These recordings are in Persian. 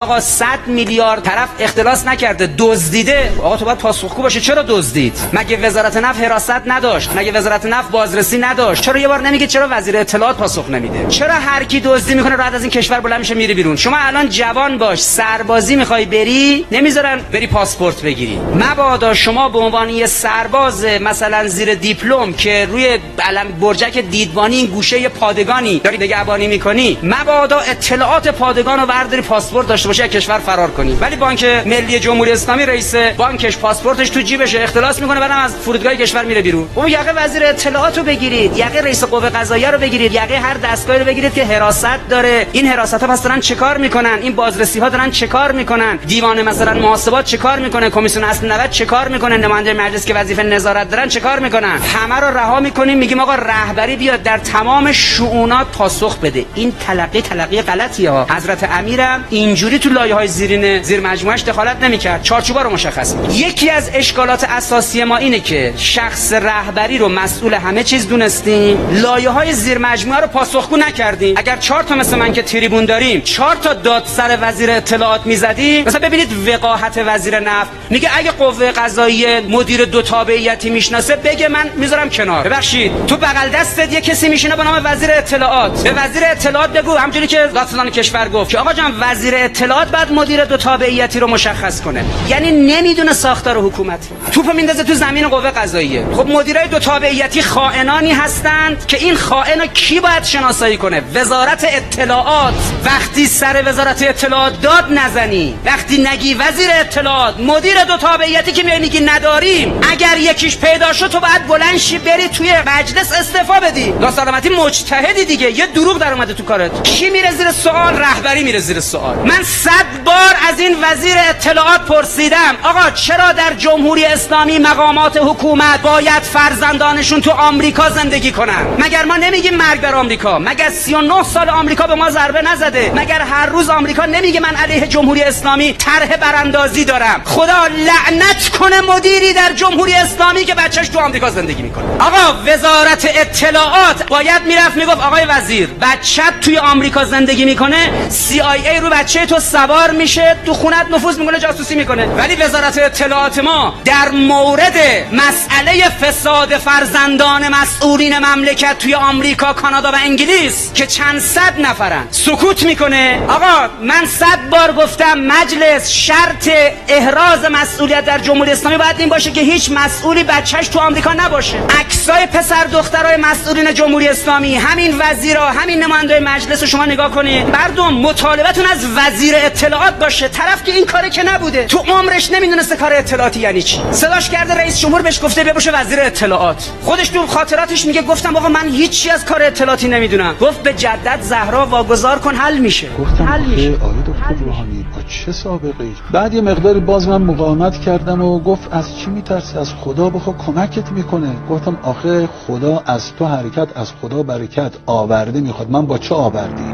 آقا 100 میلیارد طرف اختلاس نکرده دزدیده، آقا تو باید پاسخگو باشه. چرا دزدید؟ مگه وزارت نفت حراست نداشت؟ مگه وزارت نفت بازرسی نداشت؟ چرا یه بار نمیگه چرا وزیر اطلاعات پاسخ نمیده؟ چرا هر کی دزدی میکنه راحت از این کشور بلند میشه میره بیرون؟ شما الان جوان باش سربازی میخوای بری، نمیذارن بری پاسپورت بگیری. مبادا شما به عنوان یه سرباز مثلا زیر دیپلم که روی علم برجک دیدبانی این گوشه پادگانی داری نگهبانی میکنی، مبادا اطلاعات پادگان رو برداری پاسپورت داشته باشه کشور فرار کنی. ولی بانک ملی جمهوری اسلامی رئیس بانکش پاسپورتش تو جیبشه اختلاس میکنه بعدم از فرودگاه کشور میره بیرون. اون یقه وزیر اطلاعات رو بگیرید، یقه رئیس قوه قضاییه رو بگیرید، یقه هر دستگاهی رو بگیرید که حراست داره. این حراست ها پس دارن چه کار میکنن؟ این بازرسی ها دارن چه کار میکنن؟ دیوان مثلا محاسبات چه کار میکنه؟ کمیسیون اصل 90 چه کار میکنه؟ نماینده مجلس که وظیفه نظارت دارن چه کار میکنن؟ همه رو رها میکنیم میگیم آقا رهبری بیاد در تمام شؤونات پاسخ بده. این تلقی غلطیه ها. حضرت امیرم اینجوری تو لایه‌های زیر مجموعه‌اش دخالت نمی‌کرد، چارچوبا رو مشخص می‌کرد. یکی از اشکالات اساسی ما اینه که شخص رهبری رو مسئول همه چیز دونستیم، لایه‌های زیر مجموعه رو پاسخگو نکردیم. اگر 4 تا مثل من که تریبون داریم 4 تا داد سر وزیر اطلاعات می‌زدیم، مثلا ببینید وقاحت وزیر نفت میگه اگه قوه قضاییه مدیر دو تابعیتی میشناسه بگه من میذارم کنار. ببخشید تو بغل دستت یه کسی میشینه به نام وزیر اطلاعات، به وزیر اطلاعات بگو همونجوری که دادستان کشور گفت که آقا جان وزیر اطلاعات بعد مدیر دو تابعیتی رو مشخص کنه. یعنی نمیدونه ساختار حکومت، توپو میندازه تو زمین قوه قضاییه. خب مدیرای دو تابعیتی خائنانی هستند که این خائن کی باید شناسایی کنه؟ وزارت اطلاعات. وقتی سر وزارت اطلاعات داد نزنی، وقتی نگی وزیر اطلاعات مدیر دو تابعیتی که میگی نداریم، اگر یکیش پیدا شد تو باید بلند شی بری توی مجلس استعفا بدی. ناسلامتی مجتهدی دیگه، یه دروغ در اومده تو کارت. کی میره زیر سوال؟ رهبری میره زیر سوال. من 100 بار از این وزیر اطلاعات پرسیدم آقا چرا در جمهوری اسلامی مقامات حکومت باید فرزندانشون تو آمریکا زندگی کنن؟ مگر ما نمیگیم مرگ بر آمریکا؟ مگر 39 سال آمریکا به ما ضربه نزده؟ مگر هر روز آمریکا نمیگه من علیه جمهوری اسلامی طرح براندازی دارم؟ خدا لعنت کنه مدیری در جمهوری اسلامی که بچهش تو آمریکا زندگی میکنه. آقا وزارت اطلاعات باید میرفت میگفت آقای وزیر بچه‌ت توی آمریکا زندگی میکنه، CIA رو بچه تو سوار میشه تو خونت نفوذ میکنه جاسوسی میکنه. ولی وزارت اطلاعات ما در مورد مسئله فساد فرزندان مسئولین مملکت توی آمریکا، کانادا و انگلیس که چند صد نفرن سکوت میکنه. آقا من 100 بار گفتم مجلس شرط احراز مسئولیت در جمهوری اسلامی باید این باشه که هیچ مسئولی بچهش تو آمریکا نباشه. عکسای پسر دخترای مسئولین جمهوری اسلامی، همین وزیرا، همین نمایندای مجلس رو شما نگاه کنید. مردم مطالبتون از وزیر اطلاعات باشه، طرف که این کاره که نبوده، تو عمرش نمیدونسته کار اطلاعاتی یعنی چی. صداش کرده رئیس جمهور بهش گفته بیا باشه وزیر اطلاعات. خودش تو خاطراتش میگه گفتم آقا من هیچی از کار اطلاعاتی نمیدونم. گفت به جدت زهرا واگذار کن حل میشه. گفتم حل میشه. آقای دکتر روحانی با چه سابقه‌ای؟ بعد یه مقداری باز من مقاومت کردم و گفت از چی میترسی؟ از خدا بخوا کمکت میکنه. گفتم آخه خدا از تو حرکت، از خدا برکت آورده میخواد. من با چه آوردی؟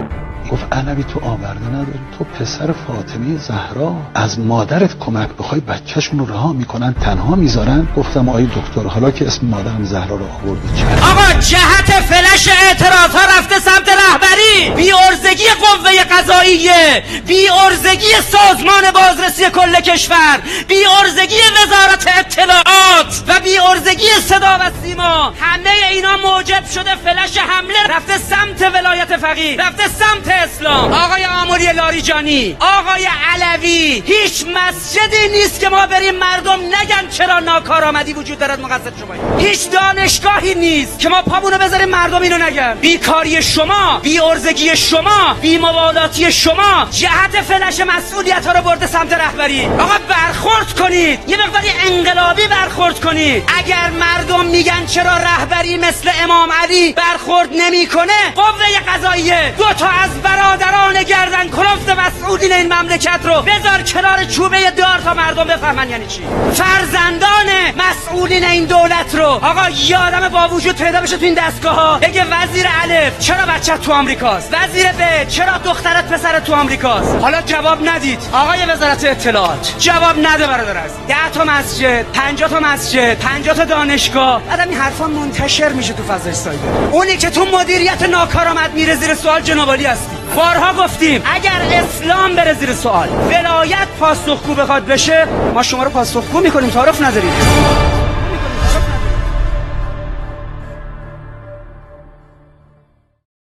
گفت علوی تو آورده نداری، تو پسر فاطمه زهرا از مادرت کمک بخوای بچه‌شون رو رها میکنن تنها میذارن. گفتم آقای دکتر حالا که اسم مادرم زهرا رو آوردی چه؟ آقا جهت فلش اعتراض ها رفته سمت رهبری، بی‌عرضگی قوه قضاییه، بی‌عرضگی سازمان بازرسی کل کشور، بی‌عرضگی وزارت اطلاعات و بی‌عرضگی صدا و سیما، همه اینا موجب شده فلش حمله رفته سمت ولایت فقیه، رفته سمت اسلام. آقای آموری لاریجانی، آقای علوی، هیچ مسجدی نیست که ما بریم مردم نگن چرا ناکارآمدی وجود دارد مقصر شما. هیچ دانشگاهی نیست که ما پامونو بذاریم مردم اینو نگن. بیکاری شما، بی‌عرضگی شما، بی‌مبالاتی شما جهت فلش مسئولیت ها رو برده سمت رهبری. آقا برخورد کنید، یه مقداری انقلابی برخورد کنید. اگر مردم میگن چرا رهبری مثل امام علی برخورد نمیکنه، قوه قضاییه دو تا از برادران گردن کلفت مسئولین این مملکت رو بذار کنار چوبه دار تا مردم بفهمن یعنی چی. فرزندان مسئولین این دولت رو آقا یه آدم با وجود پیدا بشه تو این دستگاه ها بگه وزیر الف چرا بچه تو آمریکاست، وزیر ب چرا دخترت پسرت تو آمریکاست. حالا جواب ندید آقای وزارت اطلاعات، جواب نده برادر عزیز. 10 تا مسجد، 50 تا مسجد، 50 تا دانشگاه، بعد این حرفا منتشر میشه تو فضای سایبر. اونی که تو مدیریت ناکارآمد میره زیر سوال جناب عالی هستی. بارها گفتیم اگر اسلام بره زیر سوال، ولایت پاسخگو بخواد بشه، ما شما رو پاسخگو میکنیم، تعارف نداریم.